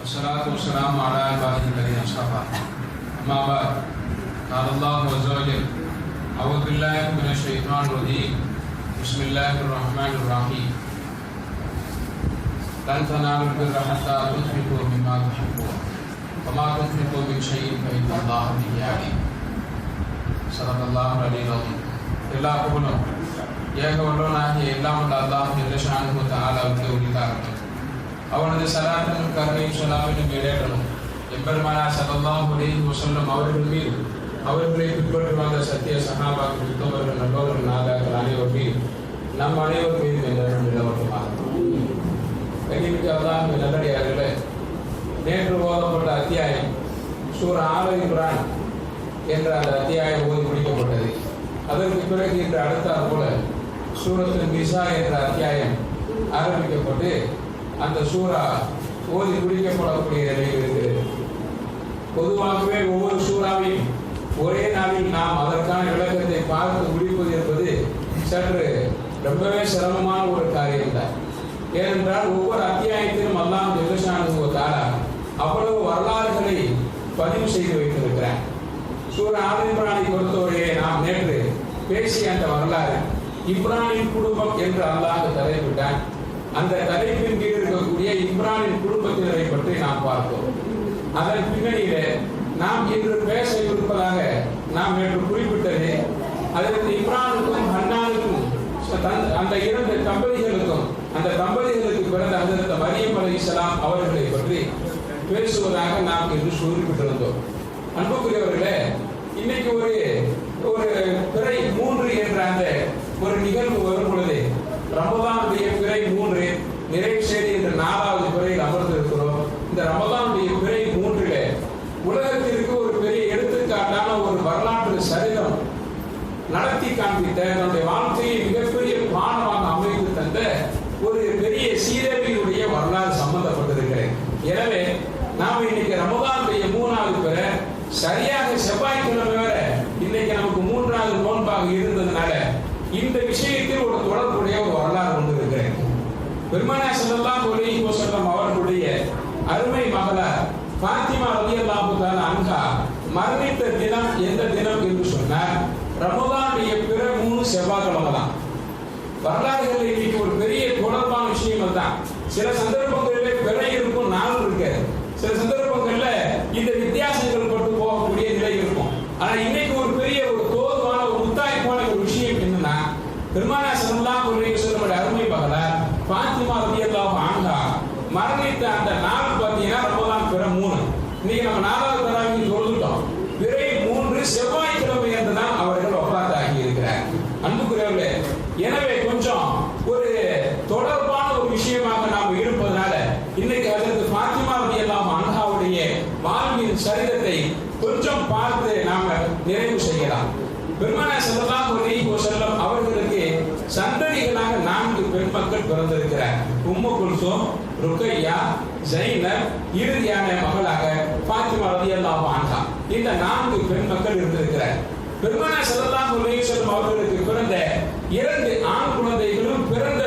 والصلاة والسلام على عباده الذين اصطفى أما بعد قال الله عز وجل أعوذ بالله من الشيطان الرجيم بسم الله الرحمن الرحيم لن تنالوا البر حتى تنفقوا مما تحبون وما تنفقوا من شيء فإن الله به عليم صدق الله العلي العظيم. எல்லா புகழும் ஏக வல்லவனாகிய எல்லாம் வல்ல அல்லாஹ் ஜல்ல ஷானுஹு தஆலாவுக்கு உரித்தாகட்டும். அவனது ஸலாத்தும் கருணையும் ஸலாமும் ஈடேற்றலும் எம்பெருமானார் ஸல்லல்லாஹு அலைஹி வஸல்லம் அவர்கள் மீது, அவர்களை பின்பற்றி வந்த சத்திய சஹாபாக்கள், உத்தமர்கள், நல்லவர்கள், நாதாக்கள் அனைவர் மீது, நம் அனைவர் மீது என்றும் நிலவட்டுமாக. கண்ணியமிக்க அல்லாஹ்வின் நல்லடியார்களே, நேற்று ஓதப்பட்ட அத்தியாயம் சூரா ஆல இம்ரான் என்ற அந்த அத்தியாயம் ஓதி முடிக்கப்பட்டது. அதற்கு பிறகு இன்று அடுத்தாற் போல சூரத்துல் நிசா என்ற அத்தியாயம் ஆரம்பிக்கப்பட்டு அந்த சூரா ஓதி முடிக்கப்படக்கூடிய நிலையில் இருக்கிறது. பொதுவாகவே ஒவ்வொரு சூறாவையும் ஒரே நாளில் நாம் அதற்கான விளக்கத்தை பார்த்து முடிப்பது என்பது சற்று ரொம்பவே சிரமமான ஒரு காரியம்தான். ஏனென்றால் ஒவ்வொரு அத்தியாயத்திலும் அல்லாஹ் ஜல்ல ஷானுஹு தஆலா அவ்வளவு வரலாறுகளை பதிவு செய்து வைத்திருக்கிறார். சூரா ஆல இம்ரானை பொறுத்தவரையே நாம் நேற்று பேசிய அந்த வரலாறு இம்ரானின் குடும்பம் என்று அல்லாஹ் தலைப்பிட்டான். அந்த தலைப்பின் கீழ் இருக்கக்கூடிய இம்ரானின் குடும்பத்தினரை பற்றி நாம் பார்த்தோம். அதன் பின்னணியிலே நாம் இன்று பேச இருப்பதாக நாம் நேற்று குறிப்பிட்டது, அதற்கு இம்ரானுக்கும் ஹன்னானுக்கும் அந்த இரண்டு தம்பதிகளுக்கும் அந்த தம்பதிகளுக்கு பிறந்த ஹஜ்ரத் மரியம் அலைஹிஸ்ஸலாம் அவர்களை பற்றி பேசுவதாக நாம் இன்று குறிப்பிட்டிருந்தோம். அன்புக்குரியவர்களே, இன்னைக்கு ஒரு பிறை 3 என்ற அந்த ஒரு நிகழ்வு வரும் பொழுது ரமதானுடைய பிறை 3 நிறைவு செய்தி என்ற 4வது பிறையில் அமர்ந்திருக்கிறோம். இந்த ரமதானுடைய பிறை 3ல உலகத்திற்கு ஒரு பெரிய எடுத்துக்காட்டான ஒரு வரலாற்று சரிதம் நடத்தி காண்பித்த, தன்னுடைய வாழ்க்கையை மிகப்பெரிய பாடமாக அமைத்து தந்த ஒரு பெரிய சீரழிவுடைய வரலாறு சம்பந்தப்பட்டிருக்கிறேன். எனவே நாம் இன்னைக்கு ரமதானுடைய 3வது பிறை சரியாக செவ்வாய்க்கிழமை வர இன்னைக்கு நமக்கு 3வது நோன்பாக இருந்ததுனால இந்த விஷயத்தில் ஒரு தொடர்புடைய ஒரு வரலாறு கொண்டிருக்கிறேன். பெருமானார் ஸல்லல்லாஹு அலைஹி வஸல்லம் அவர்களுடைய அருமை மகளார் ஃபாத்திமா ரலியல்லாஹு தஆலா அன்ஹா மரணித்த தினம் எந்த தினம் என்று சொன்னார், ரமதானுடைய பிற 3 செவ்வாய்க்கிழமை தான். வரலாறுகளில் இன்னைக்கு ஒரு பெரிய தொடர்பான விஷயம் தான். சில சந்தர்ப்பங்களிலே பிறை இருக்கும், நாள் இருக்காது. சில சந்தர்ப்பங்கள்ல இந்த வித்தியாசங்கள் பட்டு போகக்கூடிய நிலை இருக்கும். ஆனா இன்னைக்கு ஒரு பெரிய ஒரு தோதுவான ஒரு முத்தாய்ப்பான ஒரு விஷயம் என்னன்னா, பெருமானார் ஸல்லல்லாஹு அலைஹி வஸல்லம் அருமை மகளார் ஃபாத்திமா ரலியல்லாஹு அன்ஹா மரணித்த அந்த நாள் பார்த்தீங்கன்னா ரமலான் பிற 3. இன்னைக்கு நம்ம 4வது தராவிக்கு சொல்லிட்டோம். பிறை 3 செவ்வாய்க்கிழமை என்று தான் அவர்கள் வஃபாத் ஆகி இருக்கிறார். அன்புக்குரியவர்களே, எனவே கொஞ்சம் ஒரு தொடர்பான ஒரு விஷயமாக நாம் இருப்பதனால இன்னைக்கு ஹஜ்ரத் ஃபாத்திமா ரலியல்லாஹு அன்ஹாவுடைய வாழ்வின் சரிதத்தை கொஞ்சம் பார்த்து நாம நிறைவு செய்யலாம். பெருமானார் ஸல்லல்லாஹு அலைஹி வஸல்லம் அவர்களுக்கு சந்ததிகளாக 4 பெண் மக்கள் பிறந்திருக்கிறார். உம்மு குல்சூம், ருக்கையா, ஜைனப், இறுதியான மகளாக ஃபாத்திமா ரலியல்லாஹு அன்ஹா. இந்த 4 பெண் மக்கள் இருந்திருக்கிறார். பெருமானார் ஸல்லல்லாஹு அலைஹி வஸல்லம் அவர்களுக்கு பிறந்த 2 ஆண் குழந்தைகளும் பிறந்த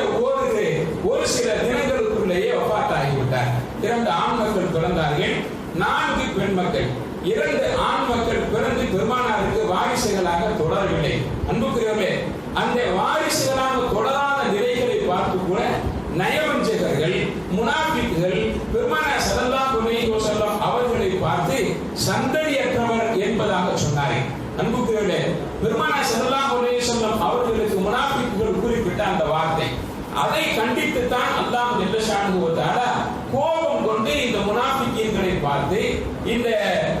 ஒரு சில தினங்களுக்குள்ளேயே வஃபாத் ஆகிவிட்டார். 2 ஆண் மக்கள் பிறந்தார்கள், 4 பெண் மக்கள். 2 ஆண் மக்கள் பிறந்து பெருமானாருக்கு வாரிசுகளாக தொடரவில்லை. அன்புக்குரியவர்களே, அந்த வாரிசுகளாக தொடராத நிலைகளை பார்த்து கூட நயவஞ்சகர்கள், முனாஃபிக்குகள் பெருமானார் ஸல்லல்லாஹு அலைஹி வஸல்லம் அவர்களை பார்த்து சந்ததியற்றவர் என்பதாக சொன்னார்கள். அன்புக்குரியவர்களே, பெருமானார் ஸல்லல்லாஹு அலைஹி வஸல்லம் அவர்களுக்கு முனாஃபிக்குகள் குறிப்பிட்ட அந்த வார்த்தை, அதை கண்டித்துத்தான் அல்லாஹ் ஜல்ல ஷானுஹு தஆலா கோபம் கொண்டு இந்த முனாஃபிக்கீன்களை பார்த்து, இந்த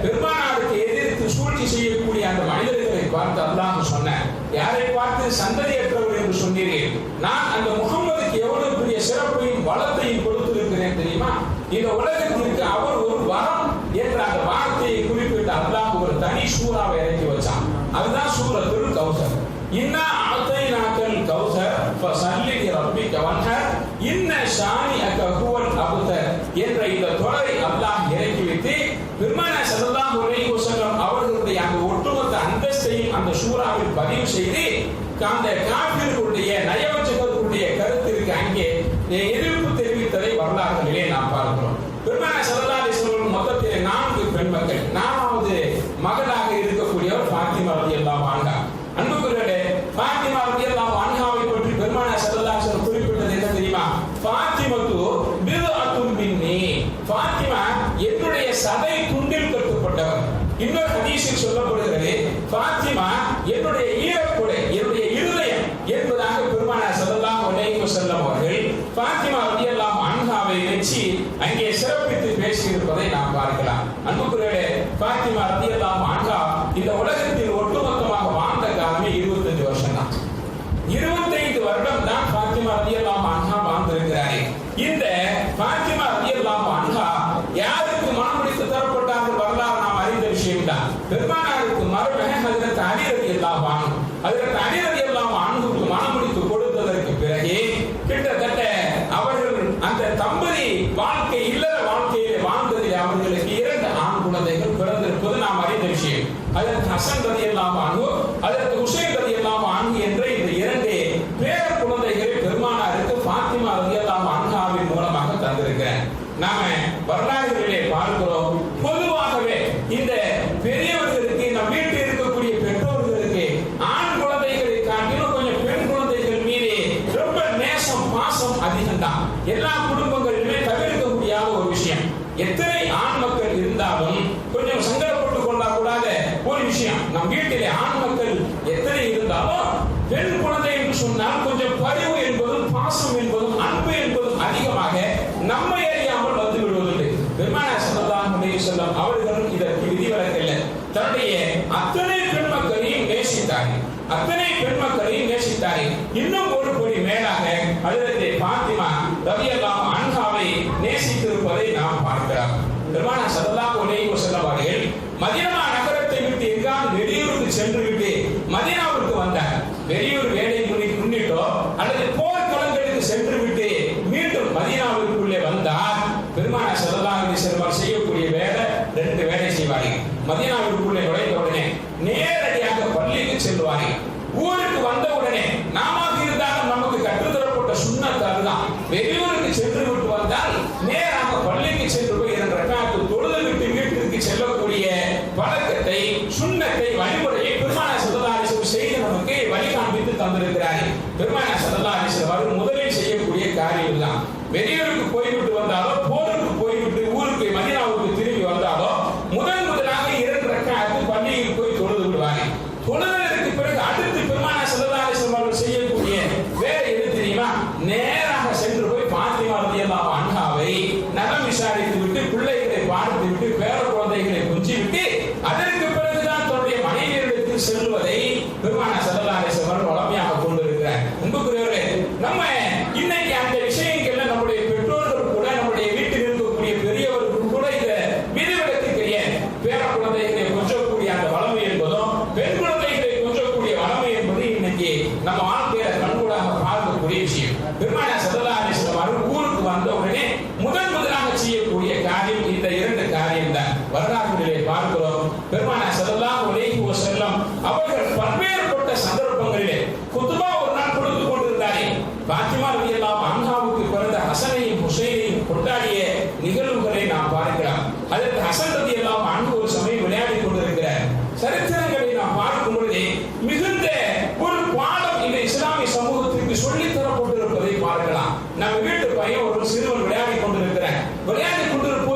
பெருமானாருக்கு எதிர்த்து சூழ்ச்சி செய்யக்கூடிய அந்த மனிதர்களை பார்த்து அல்லாஹ் சொன்னார், யாரை பார்த்து சந்ததியற்றவர் என்று சொன்னீர்கள், நான் அந்த முகம்மதுக்கு எவ்வளவு பெரிய சிறப்பையும் வளத்தையும் கொடுத்திருக்கிறேன் தெரியுமா? இந்த உலகத்திற்கு அவர் ஒரு வரம் என்ற அந்த வார்த்தையை குறிப்பிட்டு அல்லாஹ் ஒரு தனி சூறாவை இறக்கி வச்சான். அதுதான் சூரத்துல் கௌசர். இன்னா அத்தைனாக்கல் கௌசர் ஃபஸல்லி லிரப்பிக வன்ஹர் இன்ன ஷானிஅக ஹுவல் அப்தர் என்ற இந்த தொடரை அல்லாஹ் இறக்கி வைத்து பெருமானார் ஸல்லல்லாஹு அலைஹி வஸல்லம் அவர்களுடைய அந்த ஒட்டுமொத்த அந்தஸ்தையும் அந்த சூறாவில் பதிவு செய்து அந்த காஃபிர்களுடைய நயவஞ்சகர்களுடைய கருத்திற்கு அங்கே எதிர்ப்பு தெரிவித்ததை வரலாறுகளிலே நாம் பார்க்கிறோம். பெருமானார் ஸல்லல்லாஹு அலைஹி சதை துண்டில் கட்டுப்பட்டவர். இன்னொரு ஹதீஸில் சொல்லப்படுகிறது, ஃபாத்திமா என்னுடைய ஈரக்குடை, என்னுடைய இருதயம் என்பதாக பெருமானார் ஸல்லல்லாஹு அலைஹி வஸல்லம் அவர்கள் ஃபாத்திமா ரலியல்லாஹு அன்ஹாவை வெச்சி அங்கே சிறப்பித்து பேசியிருப்பதை நாம் பார்க்கலாம். அன்புக்குரியவர்களே, ஃபாத்திமா ரலியல்லாஹு அன்ஹா இந்த உலகத்தில் ஒட்டுமொத்தமாக வாழ்ந்த காலமே 25 வருஷம் தான். 25 வருடம் தான் ஃபாத்திமா ரலியல்லாஹு அன்ஹா வாழ்ந்திருக்கிறார்கள். இந்த ஃபாத்திமா ரலியல்லாஹு அன்ஹா யாருக்கு மனமுடித்து தரப்பட்டார்கள் வரலாறு நாம் அறிந்த விஷயம் தான். பெருமானாருக்கு மருமகன் ஹஜ்ரத் அலி ரலியல்லாஹு அன்ஹு, ஹஜ்ரத் அலி ரலியல்லாஹு அன்ஹுவுக்கு மனமுடித்து கொடுத்ததற்கு பிறகு கிட்டத்தட்ட அவர்கள் அந்த தம்பதி வாழ்க்கை இல்லற வாழ்க்கையிலே வாழ்ந்ததில் அவர்களுக்கு 2 ஆண் குழந்தைகள் பிறந்திருப்பது நாம் அறிந்த விஷயம். ஹஜ்ரத் ஹசன் ரலியல்லாஹு அன்ஹு, ஹஜ்ரத் ஹுசைன் ரலியல்லாஹு அன்ஹு என்ற இந்த 2 பேர குழந்தைகளை பெருமானாருக்கு ஃபாத்திமா ரலியல்லாஹு அன்ஹாவின் மூலமாக தந்திருக்கிறார். நாம வரலாறுகளிலே பார்க்கிறோம், பொதுவாகவே இந்த பெரியவர்களுக்கு, நம் வீட்டில் இருக்கக்கூடிய பெற்றோர்களுக்கு ஆண் குழந்தைகளை காட்டிலும் கொஞ்சம் பெண் குழந்தைகள் மீது ரொம்ப நேசம் பாசம் அதிகம் தான். எல்லா குடும்பங்களிலுமே தவிர்க்க முடியாத ஒரு விஷயம். எத்தனை ஆண் மக்கள் இருந்தாலும் கொஞ்சம் சங்கடப்பட்டு கொள்ளக்கூடாத ஒரு விஷயம். நம் வீட்டிலே ஆண் மக்கள் எத்தனை இருந்தாலும் பெண் குழந்தை என்று சொன்னால் கொஞ்சம் பரிவு என்பதும் பாசம் என்பதும் அன்பு என்பதும் அதிகமாக நம்மை அறியாமல் வந்து விடுவதுண்டு. பெருமானார் ஸல்லல்லாஹு அலைஹி வஸல்லம் அவர்களும் இதற்கு விதிவிலக்கல்ல. தன்னுடைய அத்தனை பெண் மக்களையும் நேசித்தார்கள், அத்தனை பெண் மக்களையும் நேசித்தார்கள். இன்னும் ஒரு படி மேலாக ஹஜ்ரத் ஃபாத்திமா ரலியல்லாஹு அன்ஹாவை நேசித்திருப்பதை நாம் பார்க்கிறோம். பெருமானார் ஸல்லல்லாஹு அலைஹி வஸல்லம் அவர்கள் மதீனா நகரத்தை விட்டு எங்காவது வெளியூருக்கு சென்று விட்டு மதீனாவுக்கு வந்தார். வெளியூர் வேலை முன்னிட்டோ அல்லது போர்க்களங்களுக்கு சென்று விட்டு மீண்டும் மதீனாவுக்குள்ளே வந்தார். பெருமானார் ஸல்லல்லாஹு அலைஹி வஸல்லம் செய்யக்கூடிய வேலை 2 வேலை செய்வார்கள். மதீனாவுக்குள்ளே நுழைந்த உடனே நேரடியாக பள்ளிக்கு செல்வார்கள். ஊருக்கு வந்த உடனே நாம இருந்தாலும் நமக்கு கற்றுத்தரப்பட்ட சுன்னத் அதுதான். வெளியூருக்கு சென்று விட்டு வந்தால் நேராக பள்ளிக்கு சென்று போய் 2 ரக்காத்து தொழுது விட்டு வீட்டிற்கு செல்லக்கூடிய பழக்கத்தை, சுன்னத்தை, வழிமுறையை பெருமானார் ஸல்லல்லாஹு அலைஹி வஸல்லம் செய்து நமக்கு வழிகாண்பித்து தந்திருக்கிறார்கள். பெருமானார் ஸல்லல்லாஹு அலைஹி வஸல்லம் முதலில் செய்யக்கூடிய காரியம் தான். வெளியூருக்கு போய்விட்டு வந்தாலோ, போருக்கு போய்விட்டு ஊருக்கு மதீனாவுக்கு திரும்பி வந்தாலோ முதலாக 2 ரக்காத்து பள்ளியில் போய் தொழுது விடுவார்கள். தொழுதற்கு பிறகு அடுத்து பெருமானார் ஸல்லல்லாஹு அலைஹி வஸல்லம் செய்யக்கூடிய வேலை எது தெரியுமா? நேராக சென்று போய் ஃபாத்திமா ரலியல்லாஹு அன்ஹாவை நலம் விசாரித்து விட்டு, பிள்ளைகளை பார்த்து விட்டு, பேர குழந்தைகளை கொஞ்சி விட்டு, அதற்கு பிறகுதான் தன்னுடைய மனைவியிடத்தில் செல்வதை பெருமானார் ஸல்லல்லாஹு அலைஹி வஸல்லம் வழமையாக கொண்டிருக்கிறார். அன்புக்குரியவர்களே, நம்ம இன்னைக்கு அந்த விஷயங்கள்ல நம்முடைய பெற்றோர்கள் கூட, நம்முடைய வீட்டில் இருக்கக்கூடிய பெரியவர்கள் கூட இந்த விதிவிலக்கு கிடையாது. பேர குழந்தைகளை கொஞ்சக்கூடிய அந்த வளமை என்பதும், பெண் குழந்தைகளை கொஞ்சக்கூடிய வளமை என்பது இன்னைக்கு நம்ம வாழ்க்கையில கண்கூடாக பார்க்கக்கூடிய விஷயம். பெருமானார் ஸல்லல்லாஹு அலைஹி வஸல்லம் ஊருக்கு வந்த உடனே முதலாக செய்யக்கூடிய காரியம் இந்த 2 காரியம் தான். வரலாற்றிலே பார்க்கிறோம், பெருமானார் ஸல்லல்லாஹு அலைஹி வஸல்லம் அவர்கள் பல்வேறுபட்ட சந்தர்ப்பங்களிலே குத்பா ஒரு நாள் கொடுத்து கொண்டிருந்தார்கள். ஃபாத்திமா ரலியல்லாஹு அன்ஹாவுக்கு பிறந்த ஹசனையும் ஹுசைனையும் கொண்டாடிய நிகழ்வுகளை நாம் பார்க்கலாம். அதற்கு ஹசன் ரலியல்லாஹு அன்ஹு ஒரு சமயம் விளையாடி கொண்டிருக்கிறார். சரித்திரங்களை நாம் பார்க்கும் பொழுது மிகுந்த ஒரு பாடம் இந்த இஸ்லாமிய சமூகத்திற்கு சொல்லித் தரப்பட்டிருப்பதை பார்க்கலாம். நம்ம வீட்டு பையன் ஒரு சிறுவன் விளையாடி கொண்டிருக்கிறார். விளையாடி கொண்டிருக்கும்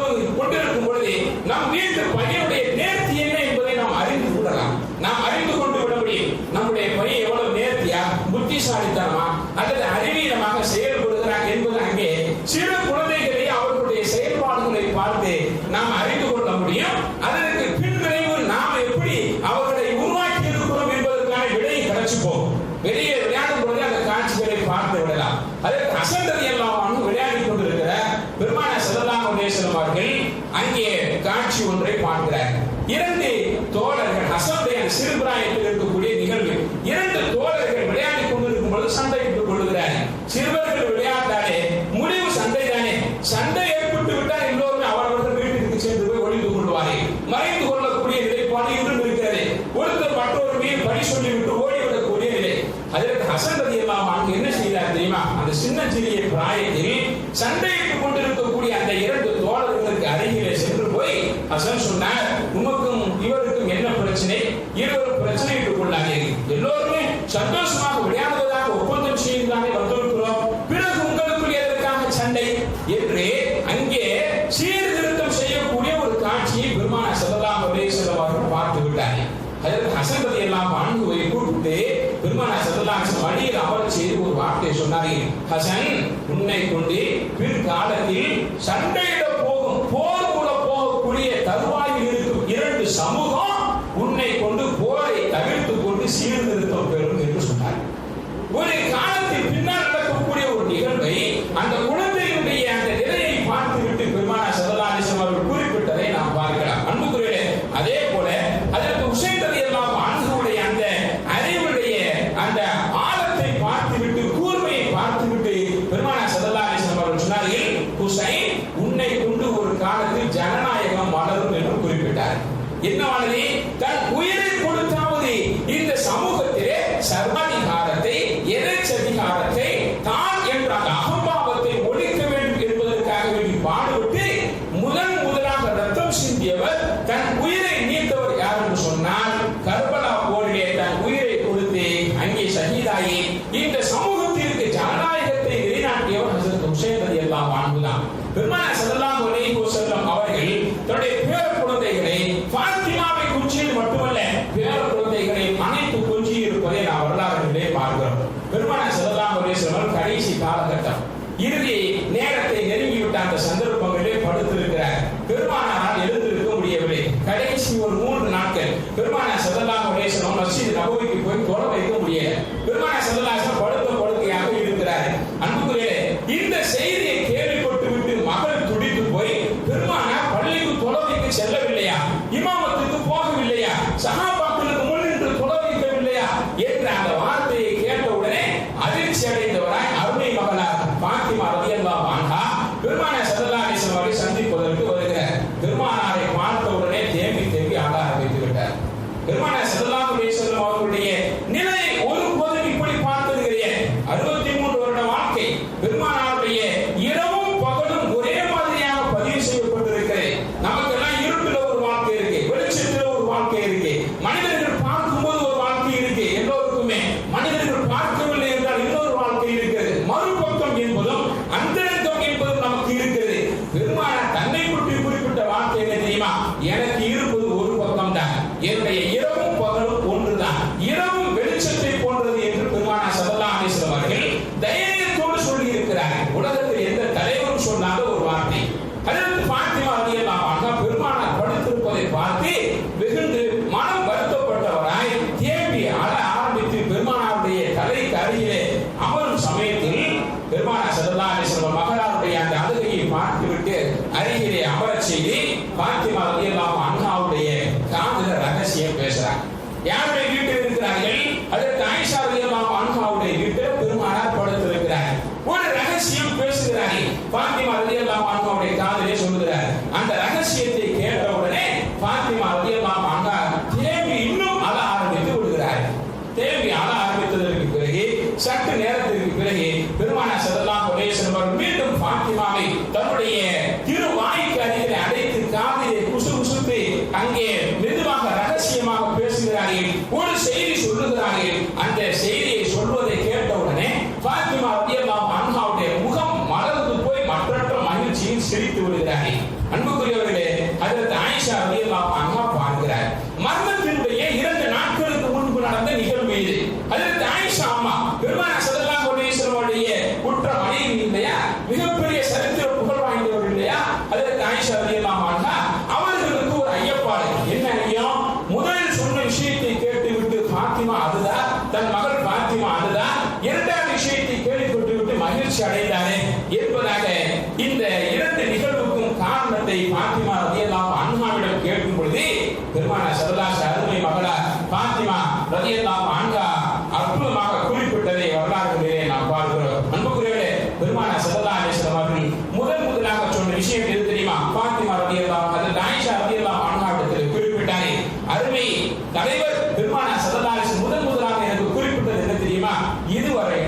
பொழுது நம் வீட்டு பையனுடைய நேர்த்தி என்ன என்பதை நாம் அறிந்து கொள்ளலாம். நாம் அறிந்து கொண்டு விட முடியும். நம்முடைய பையன் எவ்வளவு நேர்த்தியா, புத்திசாலித்தனமா அல்லது அறிவீனமாக செயல்படுகிறார் என்பது அங்கே சிறு குழந்தைகளை அவர்களுடைய செயல்பாடுகளை பார்த்து நாம் அறிந்து கொள்ள முடியும். அதற்கு பின்விளைவு நாம் எப்படி அவர்களை உருவாக்கி இருக்கிறோம் என்பதற்கான விடையை கிடைச்சுப்போம். வெளியே விளையாடும் பொழுது அந்த காட்சிகளை பார்த்து விடலாம். அதற்கு ஹசன் ரலியல்லாஹு அன்ஹு விளையாடி கொண்டிருக்கிற பெருமானார் ஸல்லல்லாஹு அலைஹி வஸல்லம் அவர்கள் அங்கே காட்சி ஒன்றை பார்க்கிறார். 2 தோழர்கள், ஹசனுடைய சிறுபிராயத்தில் இருக்கக்கூடிய நிகழ்வு, 2 தோழர்கள் விளையாடி கொண்டிருக்கும் பொழுது சண்டையிட்டுக் கொள்கிறார்கள். சிறுவர்கள் விளையாட்டாலே முடிவு சண்டை தானே. சண்டை ஏற்பட்டு விட்டால் எல்லோருமே அவரவர்கள் வீட்டிற்கு சென்று போய் ஒளிந்து கொள்வார்கள். மறைந்து கொள்ளக்கூடிய நிலைப்பாடு இன்றும் இருக்கிறது. ஒருத்தர் மற்றொரு மீது பழி சொல்லிவிட்டு ஓடிவிடக்கூடிய நிலை. அதற்கு ஹசன் ரலியல்லாஹு அன்ஹு என்ன செய்தார் தெரியுமா? அந்த சின்ன சிறிய பிராயத்தில் சண்டையிட்டுக் கொண்டிருக்கக்கூடிய அந்த 2 தோழர்களுக்கு அருகிலே சென்று போய் ஹசன் சொன்னார், உமக்கும் இவருக்கும் என்ன பிரச்சனை? இருவரும் பிரச்சனையிட்டுக் கொள்ளாதீர்கள். எல்லோருமே சந்தோஷமாக விளையாடுவதாக ஒப்பந்தம் செய்துதானே வந்திருக்கிறோம். பிறகு உங்களுக்கு எதற்காக சண்டை என்று அங்கே சீர்திருத்தம் செய்யக்கூடிய ஒரு சொன்னார்கள், ஹசன், உன்னை கொண்டு பிற்காலத்தில் சண்டையிட போகும் போர்க்குள்ள போகக்கூடிய தருவாயில் இருக்கும் 2 சமூகம் உன்னை கொண்டு போரை தவிர்த்து கொண்டு சீர்திருத்தம் பெறும் என்று சொன்னார். ஒரு காலத்தில் பின்னால் நடக்கக்கூடிய ஒரு நிகழ்வை அந்த குழந்தையுடைய அந்த நிலையை பார்த்துவிட்டு பெருமானார் ஸல்லல்லாஹு அலைஹி வஸல்லம் அவர்கள் குறிப்பிட்டதை நாம் பார்க்கலாம். அன்புக்குரியவர்களே, அதே போல அதற்கு ஹுசைன் ரலியல்லாஹு அன்ஹுவுடைய அந்த அறிவுடைய அந்த ஆழத்தை பார்த்துவிட்டு கூர்மையை பார்த்துவிட்டு பெருமானார் ஸல்லல்லாஹு அலைஹி வஸல்லம் அவர்கள் சொன்னார்கள், ஹுசைன், உன்னை கொண்டு ஒரு காலத்தில் ஜனநாயகம் வளரும் என்று குறிப்பிட்டார். என்னவானது? தன் உயிரை கொடுத்தாவது இந்த சமூகத்திலே சர்வாதிகாரத்தை, எதேச்சதிகாரத்தை, தான் என்ற அகம்பாவத்தை ஒழிக்க வேண்டும் என்பதற்காக வேண்டி பாடுபட்டு முதலாக ரத்தம் சிந்தியவர், தன் உயிரை நீத்தவர் யார் என்று சொன்னால், கர்பலா போரிலே தன் உயிரை கொடுத்து அங்கே ஷஹீதாகி இந்த சமூகத்திற்கு ஜனநாயகத்தை நிலைநாட்டியவர் ஹஜ்ரத் ஹுசைன் ரலியல்லாஹு அன்ஹு தான். பெருமானார் ஸல்லல்லாஹு அலைஹி வஸல்லம் அவர்கள் தன்னுடைய பேர குழந்தைகளை ஃபாத்திமாவை கொஞ்சியது மட்டுமல்ல, பேர குழந்தைகளை அனைத்து கொஞ்சி இருப்பதை நாம் வரலாறுகளிலே பார்க்கிறோம். பெருமானார் ஸல்லல்லாஹு அலைஹி வஸல்லம் கடைசி காலகட்டம், இறுதி நேரத்தை நெருங்கிவிட்ட அந்த சந்தர்ப்பங்களிலே படுத்திருக்கிறார். பெருமானாரால் எழுந்திருக்க முடியவில்லை. கடைசி ஒரு 3 நாட்கள் பெருமானார் ஸல்லல்லாஹு அலைஹி வஸல்லம் மஸ்ஜித் நபவிக்கு போய் தொழ வைக்க முடியல. பெருமானார் ஸல்லல்லாஹு அலைஹி வஸல்லம் படுத்த படுக்கையாக இருக்கிறார். அன்புக்குரியவர்களே, இந்த செய்தியை கேள்விப்பட்டு விட்டு மகள் துடித்து போய், பெருமானார் பள்ளிக்கு தொழ வைக்க செல்லவில்லையா, இமாமத்துக்கு போகவில்லையா, சஹாபாக்களுக்கு முன் நின்று தொழ வைக்கவில்லையா என்ற அந்த வார்த்தையை கேட்டவுடனே அதிர்ச்சி அடைந்தவராய் அருமை மகளார் ஃபாத்திமா ரலியல்லாஹு அன்ஹா பெருமானார் ஸல்லல்லாஹு அலைஹி வஸல்லம் அவரை சந்திப்பதற்கு வருகிறார். பெருமானாரை பார்த்த உடனே தேம்பி தேம்பி ஆட ஆரம்பித்து விட்டார். பெருமானார் ஸல்லல்லாஹு அலைஹி வஸல்லம் அவர்களுடைய நிலையை ஒருபோதும் இப்படி பார்த்தது கிடையாது. 63 வருட வாழ்க்கை, பெருமானாருடைய இரவும் பகலும் ஒரே மாதிரியாக பதிவு செய்யப்பட்டிருக்கிறது. நமக்கெல்லாம் இருட்டுல ஒரு வாழ்க்கை இருக்கு, வெளிச்சத்துல ஒரு வாழ்க்கை இருக்கு, மனிதர்கள் பார்க்கும்போது ஒரு வாழ்க்கை இருக்கு. எல்லோருக்குமே மனிதர்கள் பார்க்கவில்லை என்றால் இன்னொரு வாழ்க்கை இருக்கிறது. மறுபக்கம் என்பதும் அந்தரங்கம் என்பதும் நமக்கு இருக்கிறது. பெருமானார் தன்னை பற்றி குறிப்பிட்ட வார்த்தை என்ன தெரியுமா? எனக்கு இருப்பது ஒரு பக்கம் தான், என்னுடைய இரவும் பகலும் ஒன்றுதான், இரவும் வெளிச்சத்தை போன்றது என்று பெருமானார் ஸல்லல்லாஹு அலைஹி வஸல்லம் அவர்கள் தைரியத்தோடு சொல்லி இருக்கிறார்கள். உலகத்தில் எந்த தலைவரும் சொன்னாத ஒரு வார்த்தை. ஹஜ்ரத் ஃபாத்திமா ரலியல்லாஹு அன்ஹா பெருமானார் படுத்திருப்பதை பார்த்து வெகுண்டு மனம் வருத்தப்பட்டவராய் தேம்பி அழ ஆரம்பித்து பெருமானாருடைய தலைக்கு அருகிலே அமரும் சமயத்தில் பெருமானார் ஸல்லல்லாஹு அலைஹி வஸல்லம் மகளாருடைய அந்த அழுகையை பார்த்துவிட்டு அருகிலே அமரச் செய்து ஃபாத்திமா ரலியல்லாஹு அன்ஹாவுடைய காதுல ரகசியம் பேசுறாங்க. யாருடைய வீட்டில் இருக்கிறார்கள்? அதற்கு ஆயிஷா ரலியல்லாஹு அன்ஹாவுடைய வீட்டில் பெருமானார் படுத்திருக்கிறார்கள். ஒரு ரகசியம் பேசுகிறார்கள். ஃபாத்திமா ரலியல்லாஹு அன்ஹாவுடைய காதிலே சொல்லுகிறார். அந்த ரகசியத்தை கேட்டவுடனே ஃபாத்திமா ரலியல்லாஹு அன்ஹா தேம்பி இன்னும் அழ ஆரம்பித்து விடுகிறார்கள். தேம்பி அழ ஆரம்பித்ததற்கு பிறகு சற்று நேரத்திற்கு பிறகு பெருமானார் ஸல்லல்லாஹு அலைஹி வஸல்லம் மீண்டும் ஃபாத்திமாவை தன்னுடைய திருவாய்க்கு அருகிலே அடைத்து காதிலே குசுகுசுத்து அங்கே மெதுவாக ரகசியமாக பேசுகிறார்கள். ஒரு செய்தி சொல்லுகிறார்கள். அந்த செய்தியை சொல்வதை கேட்டவுடனே ஃபாத்திமா ரலியல்லாஹு அன்ஹாவுடைய முகம் மலர்ந்து போய் மற்றற்ற மகிழ்ச்சியில் சிரித்து விடுகிறார்கள். அன்புக்குரியவர்களே, ஹஜ்ரத் ஆயிஷா ரலியல்லாஹு அன்ஹா பார்க்கிறார். மரணத்தினுடைய 2 நாட்களுக்கு முன்பு நடந்த நிகழ்வு இது. ஹஜ்ரத் ஆயிஷா அம்மா பெருமானார் ஸல்லல்லாஹு அலைஹி வஸல்லம் உடைய உற்ற மனைவி இல்லையா, மிகப்பெரிய சரித்திர புகழ் வாய்ந்தவர் இல்லையா ஹஜ்ரத் ஆயிஷா ரலியல்லாஹு அன்ஹா. அவர்களுக்கு ஒரு ஐயப்பாடு. என்ன ஐயம்? முதலில் சொன்ன விஷயத்தை கேட்டுவிட்டு ஃபாத்திமா அழுதா, தன் மகள் ஃபாத்திமா அழுதா, இரண்டாவது விஷயத்தை கேள்விப்பட்டு விட்டு மகிழ்ச்சி அடைந்தாரே என்பதாக இந்த 2 நிகழ்வுக்கும் காரணத்தை ஃபாத்திமா ரலியல்லாஹு அன்ஹாவிடம் கேட்கும் பொழுது பெருமானார் ஸல்லல்லாஹு அலைஹி வஸல்லம் அருமை மகளார் ஃபாத்திமா ரலியல்லாஹு அன்ஹா அற்புதமாக குறிப்பிட்டதை வரலாறுகளிலே நாம் பார்க்கிறோம். அன்புக்குரியவர்களே, பெருமானார் ஸல்லல்லாஹு அலைஹி வஸல்லம் அவர்கள் முதலாக சொன்ன விஷயம் எது தெரியுமா? ஃபாத்திமா ரலியல்லாஹு அன்ஹா ஆயிஷா ரலியல்லாஹு அன்ஹாவிடத்தில் குறிப்பிட்டார்கள். அருமை தலைவர் பெருமானார் ஸல்லல்லாஹு அலைஹி வஸல்லம் முதலாக எனக்கு குறிப்பிட்டது என்ன தெரியுமா? இதுவரை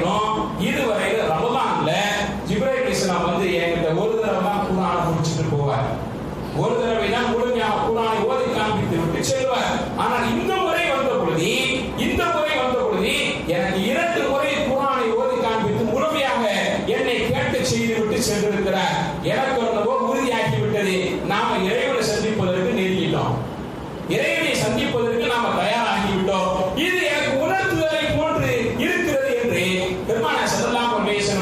ரமலான்ல ஜிப்ரீல் அலைஹிஸ்ஸலாம் வந்து என்கிட்ட ஒரு தடவை தான் குர்ஆனை முடிச்சிட்டு போவார். ஒரு தடவை தான் முழுமையாக குர்ஆனை ஓதி காண்பித்து விட்டு செல்வார். ஆனால் இந்த முறை வந்த பொழுது எனக்கு 2 முறை குர்ஆனை ஓதி காண்பித்து முழுமையாக என்னை கேட்டு செய்துவிட்டு சென்றிருக்கிறார். எனக்கு என்னவோ உறுதியாகி விட்டது, நாம இறைவனை சந்திப்பதற்கு நெருங்கிட்டோம், இறைவனை சந்திப்பதற்கு நாம தயாராகிவிட்டோம், இது எனக்கு உணர்த்துதலை போன்று இருக்கிறது என்று பெருமானார் ஸல்லல்லாஹு அலைஹி வஸல்லம்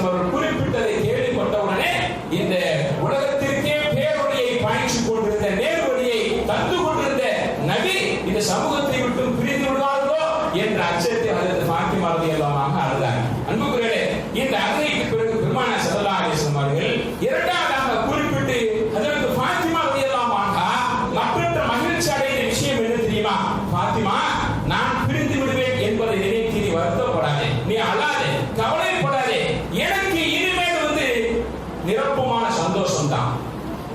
சமூகத்தை விட்டு பிரிந்து விடுவார்களோ என்ற அச்சத்தை ஹஜ்ரத் ஃபாத்திமா ரலியல்லாஹு அன்ஹா அழுதாங்க. அன்புக்குரியவர்களே, இந்த அழுகைக்கு பிறகு பெருமானார் ஸல்லல்லாஹு அலைஹி வஸல்லம் அவர்கள் இரண்டாவதாக குறிப்பிட்டு ஹஜ்ரத் ஃபாத்திமா ரலியல்லாஹு அன்ஹா மற்றொரு மகிழ்ச்சி அடைந்த விஷயம் என்ன தெரியுமா? ஃபாத்திமா, நான் பிரிந்து விடுவேன் என்பதை நினைத்து நீ வருத்தப்படாதே, நீ அழாதே, கவலைப்படாதே. எனக்கு இனிமேல் நிரப்பமான சந்தோஷம் தான்.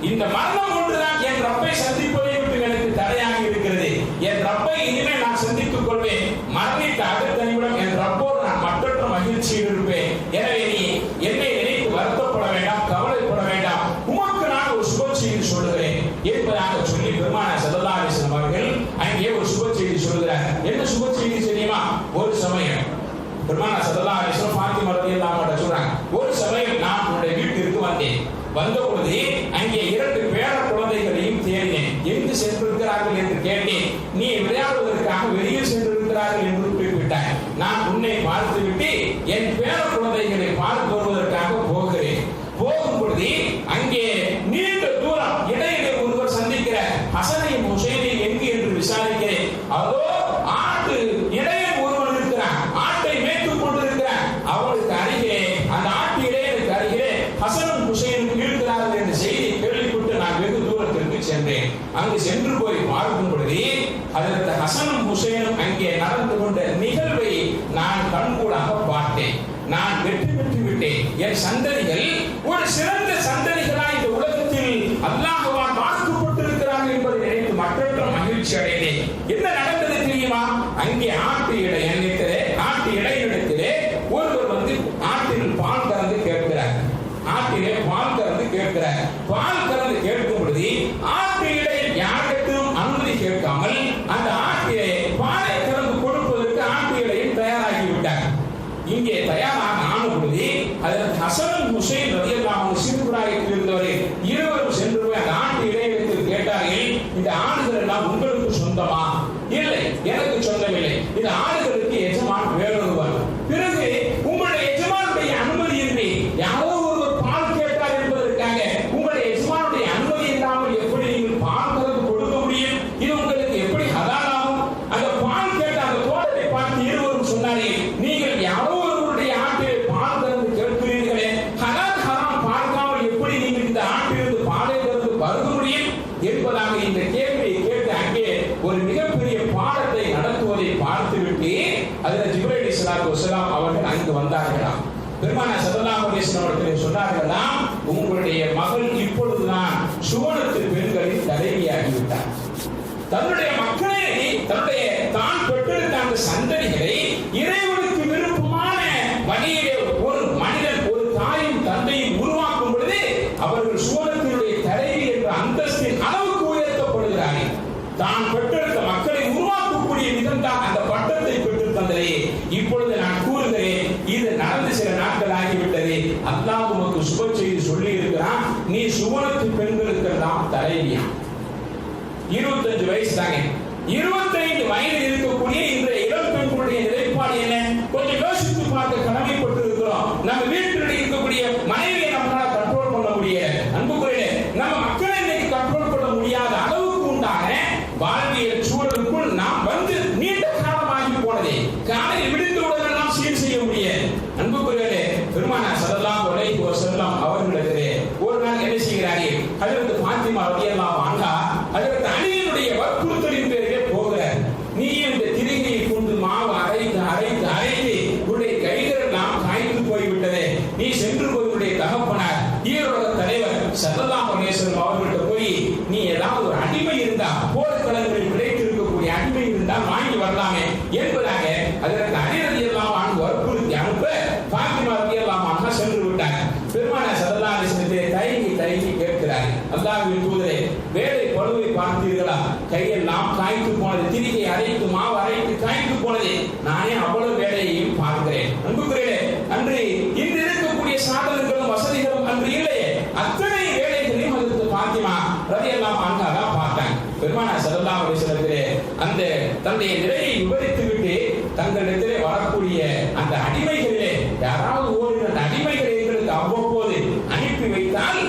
இந்த மரணம் ஒன்றுதான் என் ரப்பை சந்திப்பதை விட்டு எனக்கு தடையாக இருக்கிறது. என் ரப்பை இனிமேல் நான் சந்தித்துக் கொள்வேன். மரணித்த அடுத்த நிமிடம் என் ரப்போடு நான் மற்றொரு மகிழ்ச்சியில் இருப்பேன். எனவே நீ என்னை நினைத்து வருத்தப்பட வேண்டாம், கவலைப்பட வேண்டாம். உமக்கு நான் ஒரு சுப செய்தி சொல்லுகிறேன் என்பதாக சொல்லி பெருமானார் ஸல்லல்லாஹு அலைஹி வஸல்லம் அவர்கள் அங்கே ஒரு சுப செய்தி சொல்கிறார். என்ன சுப செய்தி தெரியுமா? ஒரு சமயம் பெருமானார் ஸல்லல்லாஹு அலைஹி வஸல்லம் ஃபாத்திமா ரலியல்லாஹு அன்ஹா சொல்றாங்க, ஒரு சமயம் நான் உன்னுடைய வீட்டிற்கு வந்தேன். வந்த பொழுது அங்கே 2 பேர குழந்தைகளையும் தேடினேன். எங்கு சென்றிருக்கிறார்கள் என்று கேட்டேன். நீ விளையாடுவதற்காக வெளியே சென்றிருக்கிறார்கள் என்று குறிப்பிட்டாய். நான் உன்னை பார்த்து விட்டு என் பேர குழந்தைகளை பார்த்து வருவதற்காக போகிறேன். போகும் பொழுது அங்கே நீண்ட தூரம் இடையிலே ஒருவர் சந்திக்கிற ஹசனையும் ஹுசைனையும் எங்கு என்று விசாரிக்கிறேன். அதோ ஆட்டு இடையில் ஒருவன் இருக்கிறான், ஆட்டை மேய்த்துக் கொண்டிருக்கிறான். அவளுக்கு அருகே, அந்த ஆட்டு இடையனுக்கு அருகே ஹசனும் ஹுசைனும் இருக்கிறார்கள் என்ற செய்தி கேள்விப்பட்டு நான் வெகு தூரத்திற்கு சென்றேன். அங்கு சென்று போய் பார்க்கும் பொழுது அதற்கு ஹசனும் ஹுசைனும் அங்கே நடந்து கொண்ட நிகழ்வை நான் கண்கூடாக பார்த்தேன். நான் வெற்றி பெற்று விட்டேன். என் சந்ததிகள் ஒரு சிறந்த சந்ததிகளாய் இந்த உலகத்தில் அல்லாஹ்வால் வார்க்கப்பட்டிருக்கிறார்கள் என்பதை நினைத்து மற்றொரு மகிழ்ச்சி அடைந்தேன். என்ன நடந்தது தெரியுமா? அங்கே ஆட்டு இடையிடத்திலே ஒருவர் வந்து ஆட்டில் பால் கறந்து கேட்கிறார். ஆட்டிலே பால் கறந்து கேட்கிறார். பால் கறந்து கேட்கும் பொழுது ஆட்டு இடையில் யாருக்கும் அனுமதி கேட்காமல் அந்த ஆட்டிலே பாலை கறந்து கொடுப்பதற்கு ஆட்டு இடையில் தயாராகிவிட்டார். இங்கே தயாராக ஆன பொழுது அதற்கு ஹசன் ஹுசைன் ரலியல்லாஹு அன்ஹு சிறுபிராயத்தில் இருந்தவர்கள் இருவரும் சென்று போய் அந்த ஆட்டு இடையிடத்தில் கேட்டார்கள், இந்த ஆடுகள் எல்லாம் உங்களுக்கு சொந்தமா? இல்லை, எனக்கு சொந்தமில்லை. இந்த ஆடுகளுக்கு எஜமான் வேறொருவர். பிறகு உங்களுடைய எஜமானுடைய அனுமதி இன்றி யாரோ ஒருவர் பால் கேட்டார் என்பதற்காக உங்களுடைய எஜமானுடைய அனுமதி இல்லாமல் எப்படி நீங்கள் பால் கறந்து கொடுக்க முடியும்? இது உங்களுக்கு எப்படி ஹலால் ஆகும்? அந்த பால் கேட்ட அந்த தோழரை பார்த்து இருவரும் சொன்னார்கள், நீங்கள் யாரோ ஒருவருடைய ஆட்டிலே பால் கறந்து கேட்கிறீர்களே, ஹலால் ஹராம் பார்க்காமல் எப்படி நீங்கள் இந்த ஆட்டிலிருந்து பாலை கறந்து பருக முடியும் என்பதாக இந்த கேள்வியை கேட்டு அங்கே ஒரு மிகப்பெரிய பாடத்தை நடத்துவதை பார்த்துவிட்டு அதில் ஜிப்ரீல் அலைஹிஸ்ஸலாத்து வஸலாம் அவர்கள் அங்கு வந்தார்களாம். பெருமானார் ஸல்லல்லாஹு அலைஹி வஸல்லம் அவர்கள் சொன்னார்களாம், உங்களுடைய மகள் இப்பொழுதுதான் சுவனத்து பெண்களின் தலைவியாகிவிட்டார். தன்னுடைய மக்களை, தன்னுடைய தான் பெற்றெடுத்த அந்த சந்ததிகளை இறைவனுக்கு விருப்பமான வழியிலே ஒரு மனிதன், ஒரு தாயும் தந்தையும் உருவாக்கும் பொழுது அவர்கள் சுவனத்தினுடைய தலைவி என்ற அந்தஸ்தின் அளவுக்கு உயர்த்தப்படுகிறார்கள். தான் பெற்றெடுத்த மக்களை உருவாக்கக்கூடிய விதம் தான் அந்த பட்டத்தை பெற்று தந்ததே. இப்பொழுது நான் கூறுகிறேன், இது நடந்து சில நாட்கள் ஆகிவிட்டது. அல்லாஹ் உமக்கு சுப செய்தி சொல்லி இருக்கிறான், நீ சுவனத்து பெண்களுக்கெல்லாம் தலைவியா. 25 வயசு தாங்க. 25 வயதில் இருக்கக்கூடிய இன்றைய இளம் பெண்களுடைய நிலைப்பாடு என்ன? கொஞ்சம் யோசித்து பார்க்க கடமைப்பட்டு இருக்கிறோம். நம்ம வீட்டில் இருக்கக்கூடிய மனைவியை நம்மளால கண்ட்ரோல் பண்ண முடியாது. அன்புக்குரிய நம்ம மக்களை இன்னைக்கு கண்ட்ரோல் பண்ண முடியாத அளவுக்கு உண்டான வாழ்வியல் சூழலுக்குள் நாம் வந்து நீண்ட காலமாகி போனதே. காலையில் விடுந்தவுடன் நாம் சீர் செய்ய முடியாது. அன்புக்குரியவர்களே, பெருமானார் ஸல்லல்லாஹு அலைஹி வஸல்லம் அவர்களிடத்திலே ஒரு நாள் என்ன செய்கிறார்கள்? ஹஜ்ரத் ஃபாத்திமா ரலியல்லாஹு அன்ஹா ஹஜ்ரத் அலியினுடைய வற்புறுத்தலின் பேரிலே போகிறார். நீ இந்த திரிகையை கொண்டு மாவு அரைத்து உன்னுடைய கைகள் எல்லாம் காய்ந்து போய்விட்டதே. நீ சென்று போய் உன்னுடைய தகப்பனார் ஈரோட தலைவர் ஸல்லல்லாஹு அலைஹி வஸல்லம் அவர்களிடம் போய் நீ ஏதாவது ஒரு அடிமை இருந்தா, போர்க்களங்களில் கிடைத்து இருக்கக்கூடிய அடிமை இருந்தால் வாங்கி வரலாமே என்பதாக அதற்கு அலி ரலியல்லாஹு அன்ஹு வற்புறுத்தி அனுப்ப ஃபாத்திமா ரலியல்லாஹு அன்ஹா சென்று விட்டார். பெருமானார் ஸல்லல்லாஹு அலைஹி வஸல்லம் தயங்கி கேட்கிறார், அல்லாஹ்வின் தூதரே, வேலை பழுவை பார்த்தீர்களா? கையெல்லாம் காய்த்து போனது, திரிகை அரைத்து மாவு அரைத்து காய்த்து போனது. நானே அவ்வளவு வேலையையும் பார்க்கிறேன். அன்புக்குரியவர்களே, அன்று இன்று இருக்கக்கூடிய சாதனங்களும் வசதிகளும் அன்று இல்லையே. அத்தனை வேலைகளையும் அதற்கு ஃபாத்திமா ரலியல்லாஹு அன்ஹா தான் பார்த்தாங்க. பெருமானார் ஸல்லல்லாஹு அலைஹி வஸல்லம் அந்த தன்னுடைய நிலையை விவரித்து விட்டு தங்களிடத்திலே வரக்கூடிய அந்த அடிமைகளிலே யாராவது ஓரிரு அடிமைகளை எங்களுக்கு அவ்வப்போது அனுப்பி வைத்தால்